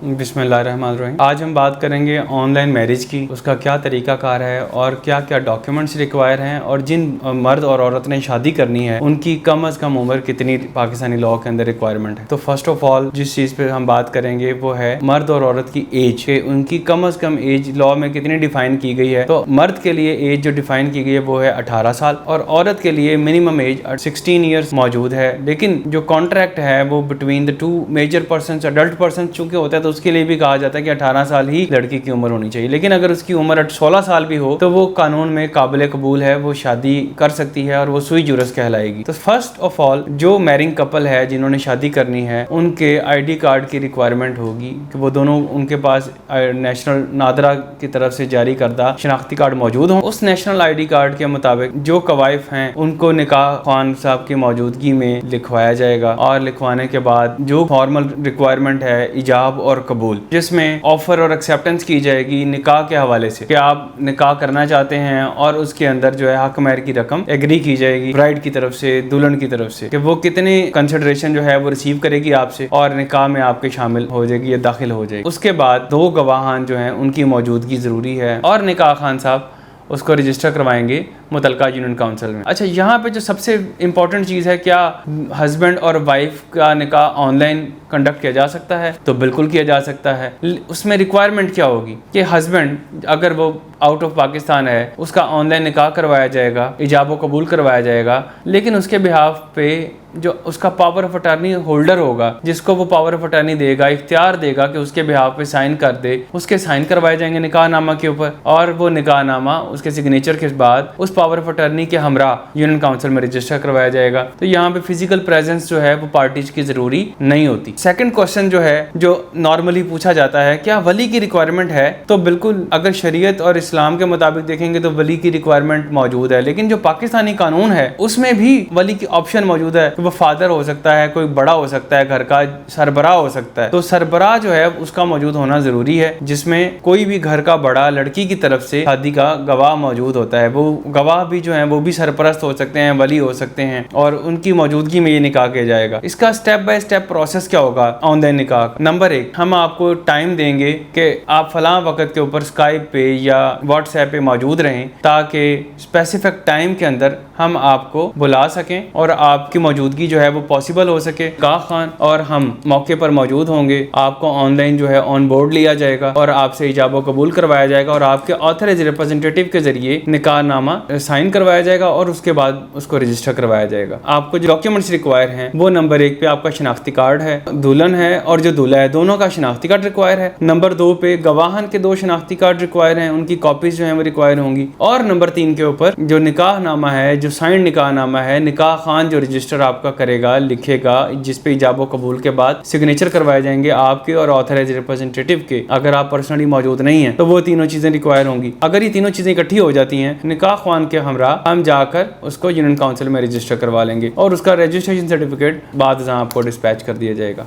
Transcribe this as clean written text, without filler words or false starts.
बिस्मिल्लाहिर्रहमानिर्रहीम। आज हम बात करेंगे ऑनलाइन मैरिज की, उसका क्या तरीकाकार है और क्या क्या डॉक्यूमेंट्स रिक्वायर हैं और जिन मर्द और औरत ने शादी करनी है उनकी कम अज़ कम उम्र कितनी पाकिस्तानी लॉ के अंदर रिक्वायरमेंट है। तो फर्स्ट ऑफ ऑल जिस चीज़ पे हम बात करेंगे वो है मर्द और औरत की एज, उनकी कम अज़ कम एज लॉ में कितनी डिफाइन की गई है। तो मर्द के लिए एज जो डिफाइन की गई है वो है 18 साल और औरत के लिए मिनिमम एज 16 ईयर्स मौजूद है। लेकिन जो कॉन्ट्रैक्ट है वो between the two major person, adult person चूंकि होता है तो उसके लिए भी कहा जाता है कि 18 साल ही लड़की की उम्र होनी चाहिए। लेकिन अगर उसकी उम्र 16 साल भी हो तो वो कानून में काबिल कबूल है, वो शादी कर सकती है और वो सुई जुरस कहलाएगी। तो फर्स्ट ऑफ ऑल जो मैरिंग कपल है जिन्होंने शादी करनी है उनके आईडी कार्ड की रिक्वायरमेंट होगी कि वो दोनों, उनके पास नेशनल नादरा की तरफ से जारी करदा शनाख्ती कार्ड मौजूद हो। उस नेशनल आईडी कार्ड के मुताबिक जो कवाइफ हैं उनको निकाह खान साहब की मौजूदगी में लिखवाया जाएगा और लिखवाने के बाद जो फॉर्मल रिक्वायरमेंट है इजाब और कबूल, जिसमें ऑफर और एक्सेप्टेंस की जाएगी निकाह के हवाले से कि आप निकाह करना चाहते हैं और उसके अंदर जो है हक महर की रकम एग्री की जाएगी ब्राइड की तरफ से, दुल्हन की तरफ से, कि वो कितने कंसिडरेशन जो है वो रिसीव करेगी आपसे और निकाह में आपके शामिल हो जाएगी या दाखिल हो जाएगी। उसके बाद 2 गवाहान जो हैं उनकी मौजूदगी ज़रूरी है और निकाह खान साहब उसको रजिस्टर करवाएंगे मुतलका यूनियन काउंसिल में। अच्छा, यहाँ पे जो सबसे इम्पोर्टेंट चीज़ है, क्या हस्बैंड और वाइफ का निकाह ऑनलाइन कंडक्ट किया जा सकता है? तो बिल्कुल किया जा सकता है। उसमें रिक्वायरमेंट क्या होगी कि हस्बैंड अगर वो आउट ऑफ पाकिस्तान है उसका ऑनलाइन निकाह करवाया जाएगा, इजाब व कबूल करवाया जाएगा, लेकिन उसके बिहाफ पे जो उसका पावर ऑफ अटर्नी होल्डर होगा जिसको वो पावर ऑफ अटर्नी देगा, इख्तियार देगा कि उसके बिहाफ पे साइन कर दे, उसके साइन करवाए जाएंगे निकाहनामा के ऊपर और वो निकाहनामा उसके सिग्नेचर के बाद उस पावर ऑफ अटर्नी के हमरा यूनियन काउंसिल में रजिस्टर करवाया जाएगा। तो यहाँ पे फिजिकल प्रेजेंस जो है वो पार्टीज की जरूरी नहीं होती। सेकंड क्वेश्चन जो है जो नॉर्मली पूछा जाता है, क्या वली की रिक्वायरमेंट है? तो बिल्कुल, अगर शरीयत और इस्लाम के मुताबिक देखेंगे तो वली की रिक्वायरमेंट मौजूद है, लेकिन जो पाकिस्तानी कानून है उसमें भी वली की ऑप्शन मौजूद है। वो फादर हो सकता है, कोई बड़ा हो सकता है, घर का सरबराह हो सकता है। तो सरबराह जो है उसका मौजूद होना जरूरी है, जिसमें कोई भी घर का बड़ा लड़की की तरफ से शादी का गवाह मौजूद होता है। वो गवाह भी जो है वो भी सरपरस्त हो सकते हैं, वली हो सकते हैं और उनकी मौजूदगी में ये निकाह किया जाएगा। इसका स्टेप बाय स्टेप प्रोसेस क्या होगा ऑनलाइन निकाह? नंबर 1, हम आपको टाइम देंगे कि आप फलां वक्त के ऊपर स्काइप पे या व्हाट्सएप पे मौजूद रहें ताकि स्पेसिफिक टाइम के अंदर हम आपको बुला सकें और आपकी मौजूदगी जो है वो पॉसिबल हो सके। निकाह खान और हम मौके पर मौजूद होंगे, आपको ऑनलाइन जो है ऑन बोर्ड लिया जाएगा और आपसे इजाब व कबूल करवाया जाएगा और आपके ऑथराइज्ड रिप्रेजेंटेटिव के जरिए निकाहनामा साइन करवाया जाएगा और उसके बाद उसको रजिस्टर करवाया जाएगा। आपको जो डॉक्यूमेंट्स रिक्वायर हैं वो नंबर 1 पे आपका शनाख्ती कार्ड है, दुल्हन है और जो दूल्हा है दोनों का शनाख्ती कार्ड रिक्वायर है। नंबर 2 पे गवाहन के 2 शनाख्ती कार्ड रिक्वायर हैं, उनकी कॉपीज जो है वो रिक्वायर होंगी। और नंबर 3 के ऊपर जो निकाहनामा है, जो साइन निकाहनामा है, निकाह खान जो रजिस्टर आपका करेगा, लिखेगा, जिस पे इजाब व कबूल के बाद सिग्नेचर करवाए जाएंगे आपके और ऑथराइज्ड रिप्रेजेंटेटिव के। अगर आप पर्सनली मौजूद नहीं है तो वो तीनों चीजें रिक्वायर होंगी। अगर ये तीनों चीजें इकट्ठी हो जाती हैं, निकाह खान के हमरा हम जाकर उसको यूनियन काउंसिल में रजिस्टर करवा लेंगे और उसका रजिस्ट्रेशन सर्टिफिकेट बाद आपको डिस्पैच कर दिया जाएगा।